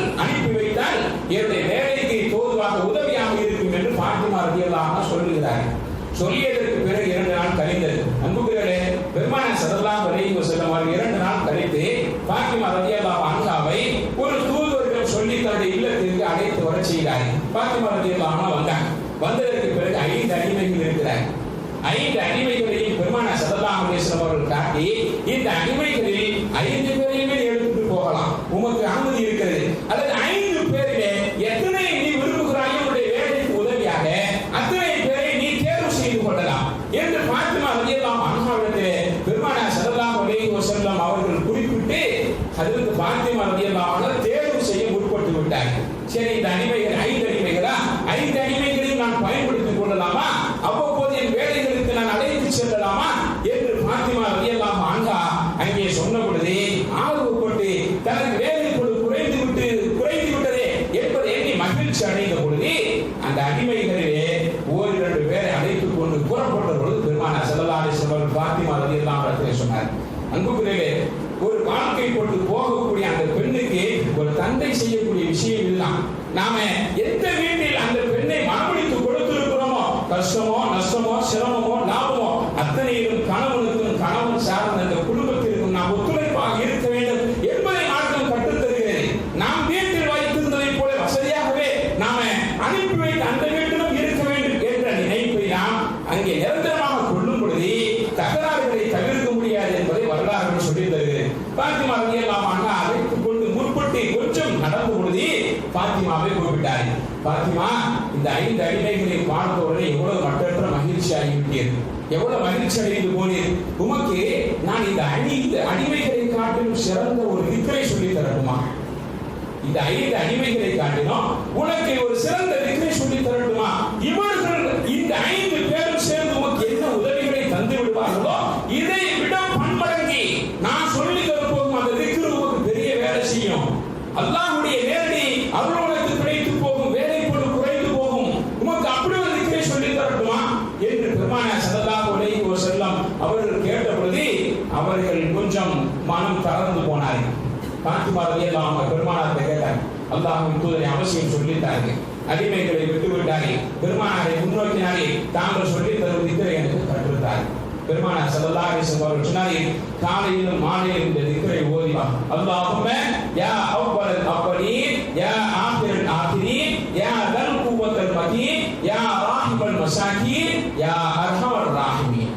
என்னுடைய வேலைக்கு தோதுவாக உதவியாக இருக்கும் என்று ஃபாத்திமா ரலியல்லாஹு அன்ஹா சொல்லுகிறார்கள். சொல்லியதற்கு பிறகு 2 நாள் கழிந்தது. அன்புக்குரியவர்களே, பெருமானார் ஸல்லல்லாஹு அலைஹி வஸல்லம் அவர்கள் 2 நாள் கழித்து ஃபாத்திமா ரலியல்லாஹு அன்ஹாவை ஒரு தூதுவரிடம் சொல்லி தன்னுடைய இல்லத்திற்கு அழைத்து வர செய்தார்கள். ஃபாத்திமா ரலியல்லாஹு அன்ஹா வந்தாங்க. வந்ததற்கு பிறகு 5 அடிமைகள் இருக்கிறார். 5 அடிமைகளையும் பெருமானார் ஸல்லல்லாஹு அலைஹி வஸல்லம் அவர்கள் காட்டி, இந்த அடிமைகளில் 5 பேரையுமே எடுத்துட்டு போகலாம், உமக்கு அனுமதி இருக்கிறது. அல்லது 5 பேரிலே எத்தனை நீ விரும்புகிறாயோ உன்னுடைய வேலைக்கு உதவியாக அத்தனை பேரை நீ தேர்வு செய்து கொள்ளலாம் என்று ஃபாத்திமா ரலியல்லாஹு அன்ஹாவிடத்திலே பெருமானார் ஸல்லல்லாஹு அலைஹி வஸல்லம் அவர்கள் குறிப்பிட்டு ஹஜ்ரத் ஃபாத்திமா ரலியல்லாஹு அன்ஹா தேர்வு செய்ய முற்பட்டு விட்டார்கள். சரி, இந்த அடிமைகள் 5 அடிமைகளா, 5 அடிமைகளையும் நான் பயன்படுத்திக் கொள்ளலாமா, அவ்வப்போது என் வேலைகளுக்கு நான் அழைத்து செல்லலாமா என்று ஃபாத்திமா ரலியல்லாஹு அன்ஹா அங்கே சொன்ன பொழுது ஆர்வப்பட்டு தனது வேலை குறைந்து விட்டதே என்பதை எண்ணி மகிழ்ச்சி அடைந்த பொழுது அந்த அடிமைகளிலே 1-2 பேரை அழைத்துக் கொண்டு புறப்பட்ட பொழுது பெருமானார் ஸல்லல்லாஹு அலைஹி வஸல்லம் ஃபாத்திமா ரலியல்லாஹு அன்ஹா சொன்னார், அன்புக்குரியவர்களே, ஒரு வாழ்க்கை போட்டு போகக்கூடிய அந்த பெண்ணுக்கு ஒரு தந்தை செய்யக்கூடிய விஷயம் இதுதான். நாம எந்த வீட்டில் அந்த பெண்ணை மனமுடித்து கொடுத்திருக்கிறோமோ, கஷ்டமோ நஷ்டமோ சிரமமோ லாபமோ அத்தனையிலும் கணவனுக்கும் கணவன் சார்ந்த அந்த குடும்பத்திற்கும் நாம் ஒத்துழைப்பாக இருக்க வேண்டும் என்பதை மார்க்கம் கற்றுத் தருகிறது. நாம் வீட்டில் வைத்திருந்ததை போல வசதியாகவே நாம அனுப்பி வைத்து அந்த வீட்டிலும் இருக்க வேண்டும் என்ற நினைப்பை நாம் அங்கே நிரந்தரமாக கொள்ளும் பொழுது தகராறுகளை தவிர்க்க முடியாது என்பதை வரலாறு சொல்லி தருகிறது. ஃபாத்திமா ரலியல்லாஹு அன்ஹா அழைத்துக் கொண்டு முற்பட்டு கொஞ்சம் நடந்த பொழுது ஃபாத்திமாவை கூப்பிட்டார்கள். ஃபாத்திமா, இந்த 5 அடிமைகளை பார்த்தவுடனே எவ்வளவு மற்றற்ற மகிழ்ச்சி ஆகிவிட்டீர், எவ்வளவு மகிழ்ச்சி அடைந்து போனீர். உமக்கு நான் இந்த அடிமைகளை காட்டிலும் சிறந்த ஒரு திக்ரை சொல்லி தரட்டுமா? இந்த 5 அடிமைகளை காட்டிலும் உனக்கு ஒரு சிறந்த திக்ரை சொல்லி தரட்டுமா? இவர்கள் இந்த 5 பேரும் சேர்ந்து உமக்கு என்ன உதவிகளை தந்து விடுவார்களோ இதை விட பன்மடங்கி நான் சொல்லி தரப்போகும் அந்த திக்ரு உமக்கு பெரிய வேலை செய்யும். அல்லாஹ்வுடைய நேரடி அருளுக்கு கிடைத்து போகும், வேலை போல குறைந்து போகும். உமக்கு அப்படி ஒரு திக்ரை சொல்லி தரட்டுமா என்று பெருமானார் ஸல்லல்லாஹு அலைஹி வஸல்லம் அவர்கள் கேட்ட பொழுது அவர்கள் கொஞ்சம் மனம் தளர்ந்து போனார்கள். ஃபாத்திமா ரலியல்லாஹு அன்ஹா பெருமானாரை கேட்டார், அல்லாஹ்வின் தூதரை அவசியம் சொல்லித்தார்கள். அடிமைகளை விட்டு விட்டார்கள். பெருமானாரை முன்னோக்கினார்கள். தாங்கள் சொல்லி தரும் திக்ரை எனக்கு கற்றுத்தார்கள். பெருமானார் ஸல்லல்லாஹு அலைஹி வஸல்லம் அவர்கள் சொன்னார்கள், காலையிலும் மாலையிலும் இந்த திக்ரை ஓதி வா. அல்லாஹும்ம யா அவ்வலல் அவ்வலீன், யா ஆகிரல் ஆகிரீன், யா தல் குவத்தல் மதீன், யா ராஹிபல் மசாகீன், யா அர்ஹமர் ராஹிமீன்.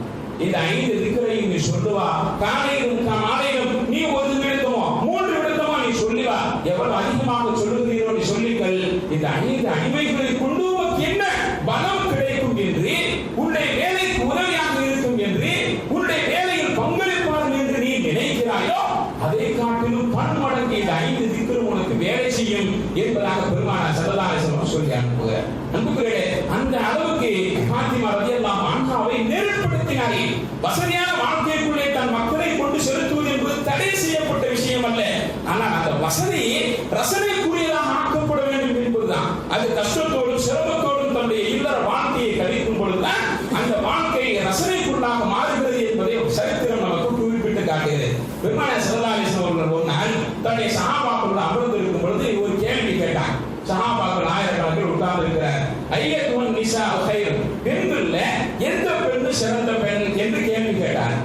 இந்த 5 திக்ரையும் நீ சொல்லுவா. காலையிலும் மாலையிலும் நீ 1 விடுத்தமோ 3 விடுத்தமோ நீ சொல்லுவா. எவ்வளவு அதிகமாக சொல்லுகிறீரோ நீ சொல்லிக்கல். இந்த 5 அடிமைகளை கொண்டு என்ன பலம் கிடைக்கும் என்று, உன்னுடைய வேலைக்கு உதவியாக இருக்கும் என்று, உன்னுடைய வேலையில் பங்களிப்பார்கள் என்று நீ நினைக்கிறாயோ அதை காட்டிலும் பன்மடங்கு இந்த 5 திக்ரும் உனக்கு வேலை செய்யும் என்பதாக பெருமானார் ஸல்லல்லாஹு அலைஹி வஸல்லம் சொல்லி அனுப்புகிறார். அன்புக்குரியவர்களே, அந்த அளவுக்கு ஃபாத்திமா ரலியல்லாஹு அன்ஹாவை நெருப்படுத்தினார்கள். வசதியான வாழ்க்கைக்குள்ளே தன் மக்களை கொண்டு செலுத்துவது என்பது தடை செய்யப்பட்ட விஷயம் அல்ல. ஆனால் அந்த வசதி ரசனைக்குரியதாக ஆக்கப்பட வேண்டும் என்பதுதான். அது கஷ்டத்தோடும் சிரமத்தோடும் தன்னுடைய இல்லற வாழ்க்கையை கழிக்கும் பொழுதுதான் அந்த வாழ்க்கை ரசனைக்குள்ளாக மாறுகிறது என்பதை சரித்திரம் நமக்கு குறிப்பிட்டு காட்டுகிறது. பெருமானார் ஸல்லல்லாஹு அலைஹி வஸல்லம் அவர்கள் ஒரு நாள் தன்னுடைய சஹாபாக்களோடு அமர்ந்து இருக்கும் பொழுது ஒரு கேள்வி கேட்டார். சஹாபாக்கள் ஆயிரக்கணக்கில் உட்கார்ந்து இருக்கிறார். ஐயத்துவன் நிசா ஹைர், பெண்கள்ல எந்த பெண்ணு சிறந்த பெண் என்று கேள்வி கேட்டார்.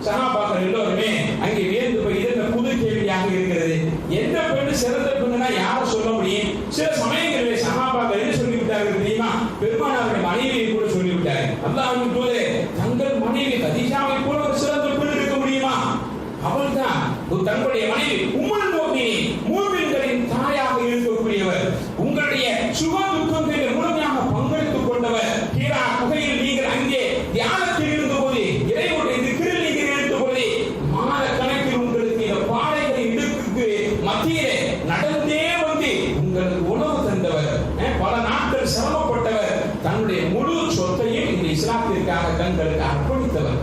சஹாபாக்கள் எல்லோருமே அங்கே வியந்து போய் இது புது கேள்வியாக இருக்கிறது. எந்த பெண்ணு சிறந்த பெண்ணுனா யாரை சொல்ல முடியும்? சில சமயங்களில் சஹாபாக்கள் என்ன சொல்லிவிட்டார்கள் தெரியுமா? பெருமானாருடைய மனைவியை கூட சொல்லிவிட்டார்கள். அல்லாஹ்வின் தூதரே, தங்கள் மனைவி கதீஜாவை போல ஒரு சிறந்த பெண் இருக்க முடியுமா? அவள் தான் தங்களுடைய மனைவி உம்முல் முஃமினீன், மூமின்களின் தாயாக இருக்கக்கூடியவர். உங்களுடைய சுக துக்கங்களில் முழுமையாக பங்கெடுத்துக் கொண்டவர். ஹீரா குகையில் நீங்கள் அங்கே தியானத்தில் இருந்தபோது, இறைவனுடைய திக்ரில் நீங்கள் இருந்தபோது மாத கணக்கில் உங்களுக்கு இந்த பாடைகளின் இடுக்குக்கு மத்தியிலே நடந்தே வந்து உங்களுக்கு உணவு தந்தவர். பல நாட்கள் சிரமப்பட்டவர். தன்னுடைய முழு சொத்தையும் இந்த இஸ்லாத்திற்காக தங்களுக்கு அர்ப்பணித்தவர்.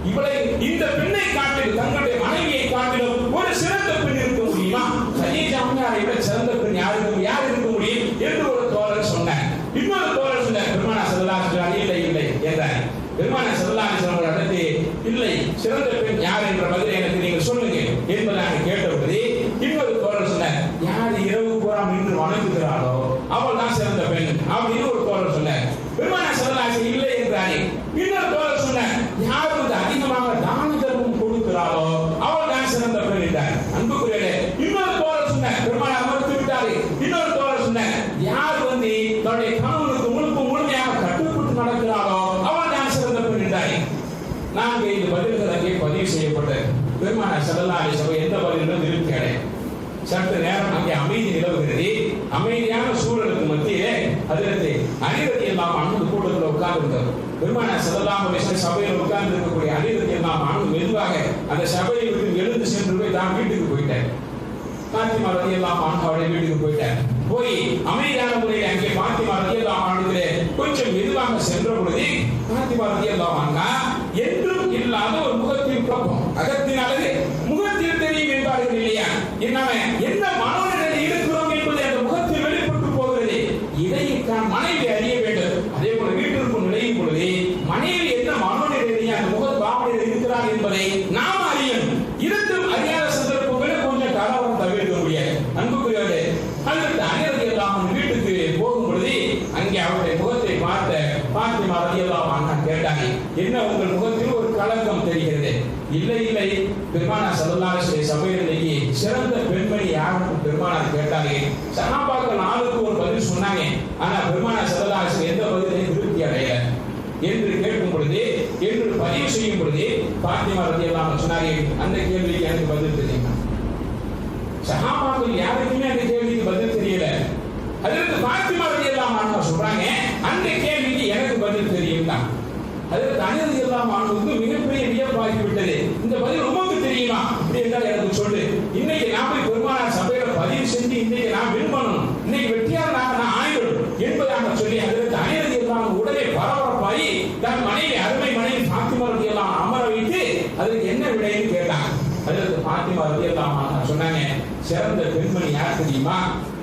இவளை இந்த பெண்ணை காட்டிலும் தங்களுடைய மனைவியை காட்டிலும் ஒரு சிறந்த பெண் இருக்க முடியுமா? கதீஜா அம்மையாரை விட சிறந்த பெண் யார் இருக்க முடியும் என்று ஒரு தோழர் சொன்னார். இன்னொரு தோழர் சொன்னார், பெருமானார் ஸல்லல்லாஹு அலைஹி வஸல்லம் இல்லை என்றார். பெருமானார் ஸல்லல்லாஹு அலைஹி வஸல்லம் அடுத்து இல்லை, சிறந்த பெண் யார் என்ற பதிலை எனக்கு நீங்கள் சொல்லுங்க என்பதாக கேட்டபோது இன்னொரு தோழர் சொன்னார், யார் இரவு பூரா நின்று வணங்குகிறாளோ அவள் தான் சிறந்த பெண் அப்படின்னு ஒரு தோழர் சொன்னார். பெருமானார் ஸல்லல்லாஹு அலைஹி வஸல்லம் இல்லை என்றாரே. அலைஹி வஸல்லம் எந்த பதிலும் திருப்தி அடையும். சற்று நேரம் அங்கே அமைதி நிலவுகிறது. அமைதியான சூழலுக்கு மத்தியிலே ஹஜ்ரத் அலி ரலியல்லாஹு அன்ஹு கூட்டத்தில் உட்கார்ந்திருந்தார். பெருமானார் ஸல்லல்லாஹு அலைஹி வஸல்லம் சபையில் உட்கார்ந்து இருக்கக்கூடிய அலி ரலியல்லாஹு அன்ஹு மெதுவாக அந்த சபையை விட்டு எழுந்து சென்று போய் தான் வீட்டுக்கு போயிட்டார். பாத்திமா ரலியல்லாஹு அன்ஹாவுடைய வீட்டுக்கு போயிட்டார். போய் அமைதியான முறையில் அங்கே பாத்திமா ரலியல்லாஹு அன்ஹா கொஞ்சம் மெதுவாக சென்ற பொழுது பாத்திமா ரலியல்லாஹு அன்ஹா என்றும் இல்லாத ஒரு முகத்தின் குழப்பம், அகத்தின் அழகு முகத்தில் தெரியும் என்பார்கள் இல்லையா? என்ன மனோநிலையில் இருக்கிறோம் என்பது அந்த முகத்தில் வெளிப்பட்டு போகிறது. இதை மனைவி அறிய வேண்டும். அதே போல வீட்டிற்குள் நுழையும் பொழுது மனைவி என்ன மனோநிலையிலேயே அந்த முக பாவனையில் இருக்கிறார் என்பதை நாம் அறியணும். இரண்டும் அறியாத சந்தர்ப்பங்களில் கொஞ்சம் கலவரம் தவிர்க்க முடியாது. அன்புக்குரியவர்களே, ஹஜ்ரத் அலி ரலியல்லாஹு அன்ஹு வீட்டுக்கு போகும் பொழுது அங்கே அவருடைய முகத்தை பார்த்த பாத்திமா ரலியல்லாஹு அன்ஹா கேட்டாங்க, என்ன உங்கள் முகத்தில் ஒரு கலக்கம் தெரிகிறது? இல்லை, பெருமானார் ஸல்லல்லாஹு அலைஹி வஸல்லம் சபையிலேயே சிறந்த பெண்மணி யாருன்னு பெருமானார் கேட்டாங்க. சஹாபாக்கள் ஆளுக்கு ஒரு பதில் சொன்னாங்க. ஆனா பெருமானார் ஸல்லல்லாஹு அலைஹி வஸல்லம் எந்த பதிலையும் திருப்தி அடையல என்று கேட்கும் பொழுது, என்று பதிவு செய்யும் பொழுது பாத்திமா ரலியல்லாஹு அன்ஹா சொன்னாங்க, அந்த கேள்விக்கு எனக்கு பதில் தெரியுமா? சஹாபாக்கள் யாருக்குமே அந்த கேள்விக்கு பதில் தெரியல. ஹஜ்ரத் பாத்திமா ரலியல்லாஹு அன்ஹா சொல்றாங்க, அந்த கேள்விக்கு எனக்கு பதில் தெரியும் தான். ஹஜ்ரத் அலி ரலியல்லாஹு அன்ஹுவுக்கு மிகப்பெரிய வியப்பாகி விட்டது. இந்த பதில் உமக்கு தெரியுமா? அப்படி என்றால் எனக்கு சொல்லு. இன்னைக்கு நான் போய் பெருமானார் சபையில பதிவு செஞ்சு இன்னைக்கு நான் வின் பண்ணணும், இன்னைக்கு வெற்றியாளனாக நான் ஆயிடும் என்பதாக சொல்லி ஹஜ்ரத் அலி ரலியல்லாஹு அன்ஹு உடனே பரபரப்பாகி தன் மனைவி அருமை மனைவி பாத்திமா ரலியல்லாஹு அன்ஹா அமர வைத்து அதற்கு என்ன விடைன்னு கேட்டாங்க. ஹஜ்ரத் பாத்திமா ரலியல்லாஹு அன்ஹா சொன்னாங்க, சிறந்த பெண்மணி யார் தெரியுமா?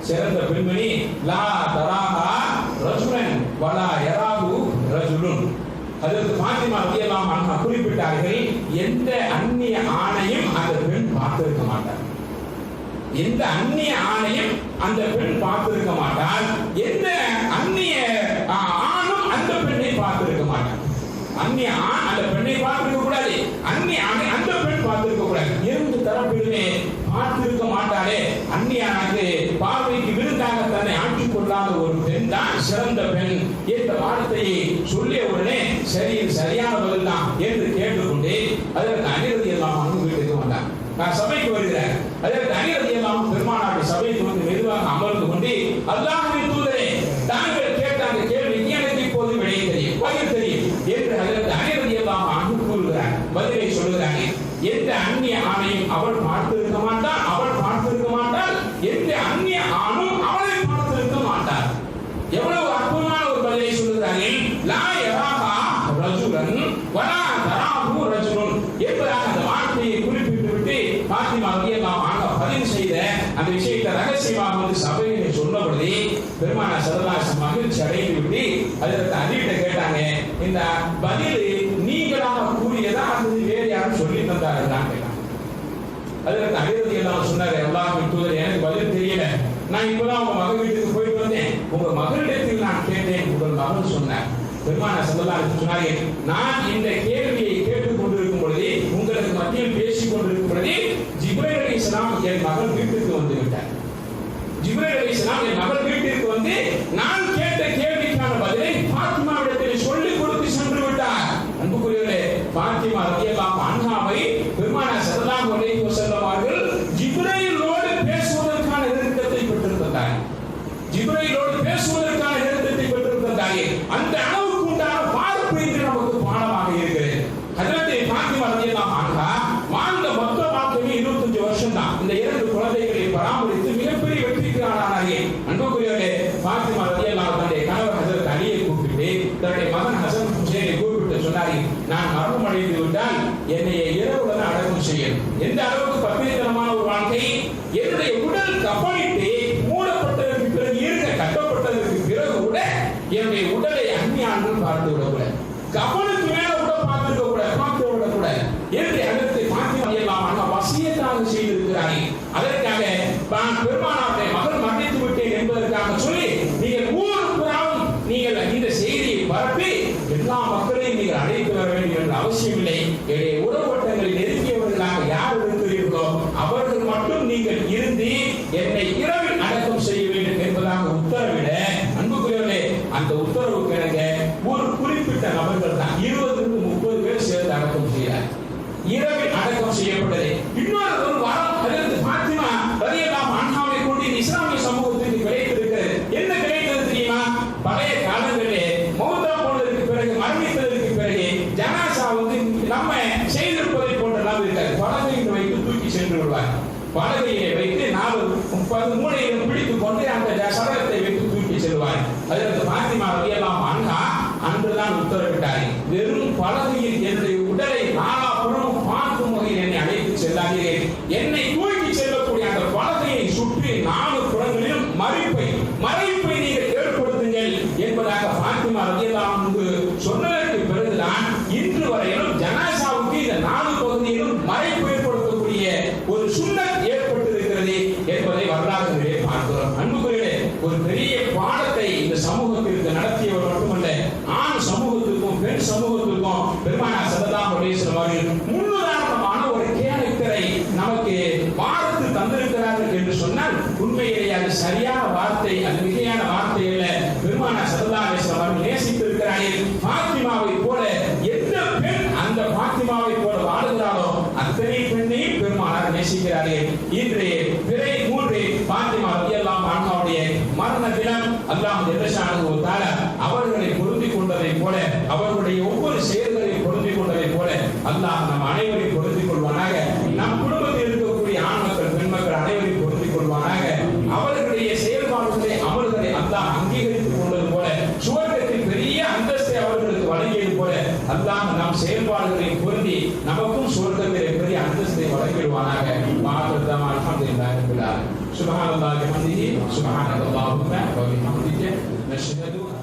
சிறந்த பெண்மணி லா தராஹா ரஜுலன் வலா யராஹு ரஜுலுன். ஹஜ்ரத் பாத்திமா ரலியல்லாஹு அன்ஹா குறிப்பிட்டார்கள், எந்த அந்நிய ஆணையும் அந்த பெண் பார்த்திருக்க மாட்டார். எந்த அந்நிய ஆணையும் அந்த பெண் பார்த்திருக்க மாட்டார். எந்த அந்நிய ஆணும் அந்த பெண்ணை பார்த்திருக்க மாட்டார். அந்நிய ஆண் அந்த பெண்ணை பார்த்திருக்க கூடாது, அந்நிய ஆணை அந்த பெண் பார்த்திருக்க கூடாது. இரண்டு தரப்பிலுமே பார்த்திருக்க மாட்டாரே. அந்நியானது பார்வைக்கு விருந்தாக தன்னை ஆக்கிக் கொள்ளாத ஒரு பெண் தான் சிறந்த பெண் என்ற வார்த்தையை சொல்லிய உடனே சரி, சரியான பதில் தான் என்று கேட்டுக்கொண்டு அதற்கு அலி ரலியல்லாஹு அன்ஹு வீட்டுக்கு வந்தார். நான் சபைக்கு வருகிறேன். அதற்கு அலி ரலியல்லாஹு அன்ஹு பெருமானாருடைய சபைக்கு வந்து மெதுவாக அமர்ந்து கொண்டு, அல்லாஹ்வின் தூதரே, தாங்கள் கேட்ட அந்த கேள்விக்கு எனக்கு இப்போது விடை தெரியும், பதில் தெரியும் என்று அதற்கு அலி ரலியல்லாஹு அன்ஹு கூறுகிறார். பதிலை சொல்லுகிறாங்க, எந்த அந்நிய ஆணையும் அவள் பார்த்திருக்க மாட்டாள், அவள் பார்த்திருக்க மாட்டாள், எந்த அந்நிய ஆணும் அவளை பார்த்திருக்க மாட்டாள். எவ்வளவு அற்புதமான ஒரு பதிலை சொல்லுகிறார்கள். லா யராஹா ரஜுலன் வலா தராஹு ரஜுலுன் என்பதாக அந்த வார்த்தையை குறிப்பிட்டு விட்டு பாத்திமா ரலியல்லாஹு அன்ஹா பதிவு செய்த அந்த விஷயத்தை ரகசியமாக வந்து சபையிலே சொன்ன பொழுது பெருமானார் ஸல்லல்லாஹு அலைஹி வஸல்லம் மகிழ்ச்சி அடைந்து விட்டு அதற்கு அலிகிட்ட கேட்டாங்க, இந்த பதில் நீங்களாக கூறியதா அல்லது வேறு யாரும் சொல்லி தந்தார்களான்னு கேட்டாங்க. அதற்கு அலி ரலியல்லாஹு அன்ஹு சொன்னாரு, அல்லாஹ்வின் தூதர், எனக்கு பதில் தெரியல, நான் இப்பதான் உங்க மகள் வீட்டுக்கு போயிட்டு வந்தேன், உங்க மகளிடத்தில் நான் கேட்டேன், உங்கள் மகள் சொன்னார். பெருமானார் ஸல்லல்லாஹு அலைஹி வஸல்லம் சொன்னார்கள், நான் இந்த கேள்வியை கேட்டுக் கொண்டிருக்கும் பொழுது, உங்களுக்கு மத்தியில் பேசிக் கொண்டிருக்கும் பொழுது ஜிப்ரீல் அலைஹிஸ்ஸலாம் என் மகள் வீட்டுக்கு வந்து விட்டார். ஜிப்ரீல் அலைஹிஸ்ஸலாம் என் மகள் வீட்டிற்கு வந்து நான் கேட்ட கேள்விக்கான பதிலை பாத்திமாவிடத்தில் சொல்லிக் கொடுத்து சென்று விட்டார். அன்புக்குரியவர்களே, பாத்திமா ரலியல்லாஹு அன்ஹாவை பெருமானார் ஸல்லல்லாஹு அலைஹி வஸல்லம் அவர்கள் ஜிப்ரீலோடு பேசுவதற்கான நெருக்கத்தை பெற்றிருந்தார்கள். ஜிப்ரீலோடு பேசுவதற்கான நெருக்கத்தை பெற்றிருந்தார்கள். அந்த அளவுக்கு உண்டான பார்ப்பு இன்று நமக்கு பாடமாக இருக்கிறது. ஹஜ்ரத் பாத்திமா ரலியல்லாஹு அன்ஹா வாழ்ந்த மொத்த வாழ்க்கையே 25 வருஷம் தான். இந்த இரண்டு குழந்தைகளை பராமரித்து மிகப்பெரிய வெற்றிக்கு ஆளானார்கள். அன்புக்குரியவர்களே, பாத்திமா ரலியல்லாஹு அன்ஹா தன்னுடைய கணவர் ஹஜ்ரத் அலியை கூப்பிட்டு தன்னுடைய மகன் ஹசன் ஹுசைனை கூப்பிட்டு சொன்னார்கள், நான் மரணம் அடைந்து விட்டால் என்னை இரவுடன் அடக்கம் செய்யணும். எந்த அளவுக்கு பத்திரிகரமான ஒரு வாழ்க்கை! என்னுடைய உடல் கப்பலிட்டு மூடப்பட்டதற்கு பிறகு இருக்க கட்டப்பட்டதற்கு பிறகு கூட என்னுடைய உடலை அந்நியான்கள் பார்த்து விடக்கூடாது, கப்பலுக்கு மேல கூட பார்த்துக்க கூடாது, பார்த்து விடக்கூடாது என்று அதற்கு பாத்திமா ரலியல்லாஹு அன்ஹா வசியத்தாக செய்திருக்கிறார்கள். அதற்காக நான் பெருமானாருடைய மகள் மரணித்து விட்டேன் என்பதற்காக சொல்லி நீங்கள் ஊருக்குறாவும் நீங்கள் இந்த செய்தியை பரப்பி எல்லா மக்களையும் நீங்கள் அழைத்து வர வேண்டும் என்ற அவசியம் இல்லை. என்னுடைய உறவு வட்டங்களில் நெருங்கியவர்களாக யார் இருக்கிறீர்களோ அவர்கள் மட்டும் நீங்கள் இருந்து என்னை இரவில் அடக்கம் செய்ய வேண்டும் என்பதாக உத்தரவிட, அன்புக்குரியவர்களே, அந்த உத்தரவுக்கு எனக்கு ஒரு குறிப்பிட்ட நபர்கள் தான் 20 to 30 பேர் சேர்ந்து அடக்கம் செய்கிறார். இரவில் அடக்கம் செய்யப்பட்டது. இன்னொரு ஒரு வரம் ஹஜ்ரத் ஃபாத்திமா ரலியல்லாஹு அன்ஹாவை கொண்டு இஸ்லாமிய சமூகத்துக்கு கிடைத்திருக்கிறது. என்ன கிடைத்தது தெரியுமா? பழைய காலங்களிலே மௌத்தா போனதற்கு பிறகு, மரணித்ததற்கு பிறகு ஜனாசா வந்து நம்ம செய்திருப்பதை போன்றெல்லாம் இருக்காது. பலகையில் வைத்து தூக்கி சென்று விடுவார். பலகையை வைத்து 4 மூலையிலும் பிடித்துக் கொண்டு அந்த சடலத்தை வைத்து தூக்கி செல்வார். அதற்கு ஃபாத்திமா ரலியல்லாஹு அன்ஹா அன்றுதான் உத்தரவிட்டார்கள், வெறும் பலகையில் என்னுடைய உடலை நாலாபுறமும் பார்க்கும் வகையில் என்னை அழைத்து செல்லாதீர்கள். என்னை தூக்கி செல்லக்கூடிய அந்த பலகையை சுற்றி 4 புறங்களிலும் மறைப்பை நீங்கள் ஏற்படுத்துங்கள் என்பதாக ஃபாத்திமா ரலியல்லாஹு அன்ஹா சொன்னதற்கு பிறகுதான் இன்று வரையிலும் ஜனாசாவுக்கு இந்த 4 பகுதியிலும் மறைப்பு ஏற்படுத்தக்கூடிய ஒரு சுன்னத் ஏற்பட்டிருக்கிறது என்பதை வரலாறுகளிலே பார்க்கிறோம். அன்புக்குரியவர்களே, ஒரு பெரிய பாடத்தை இந்த சமூகத்திற்கு நடத்தியவர் மட்டுமல்ல, ஆண் சமூகத்துக்கும் பெண் சமூகத்துக்கும் பெருமானார் ஸல்லல்லாஹு அலைஹி வஸல்லம் அவர்கள் முன்னுதாரணமான ஒரு கேரக்டரை நமக்கு வார்த்து தந்திருக்கிறார்கள் என்று சொன்னால் உண்மையிலேயே அது சரியான வார்த்தை, அது மிகையான வார்த்தை அல்ல. பெருமானார் ஸல்லல்லாஹு அலைஹி வஸல்லம் அவர்கள் நேசித்திருக்கிறார்கள். ஃபாத்திமாவை போல எந்த பெண் அந்த ஃபாத்திமாவை போல வாழுகிறாரோ அத்தனை பெண்ணையும் பெருமானார் நேசிக்கிறார்கள். இன்று பிறை 3 ஃபாத்திமா ரலியல்லாஹு அன்ஹாவுடைய மரண தினம் அல்லாஹ் ஜல்லஷானஹு வ தஆலா அவர்களை பொருந்திக் கொண்டதை போல, அவர்களுடைய ஒவ்வொரு செயல்களையும் பொருந்திக் கொண்டதை போல அல்லாஹ் நம் அனைவரையும் பொருந்திக் கொள்வானாக. நம் குடும்பத்தில் இருக்கக்கூடிய ஆண் மக்கள் பெண் மக்கள் அனைவரையும் பொருந்திக் கொள்வானாக. அவர்களுடைய செயல்பாடுகளை அமல்களை அல்லாஹ் அங்கீகரித்துக் கொண்டது போல, சுவர்க்கத்தில் பெரிய அந்தஸ்தை அவர்களுக்கு வழங்கியது போல அல்லாஹ் நம் செயல்பாடுகளை பொருந்தி நமக்கும் சுவர்க்கத்திலே பெரிய அந்தஸ்தை வழங்கிடுவானாக. மாதம் அல்ஹம்துலில்லாஹி ரப்பில் ஆலமீன். சுப்ஹானல்லாஹி வ பிஹம்திஹி சுப்ஹானல்லாஹி வ பிஹம்திஹி நஷ்ஹது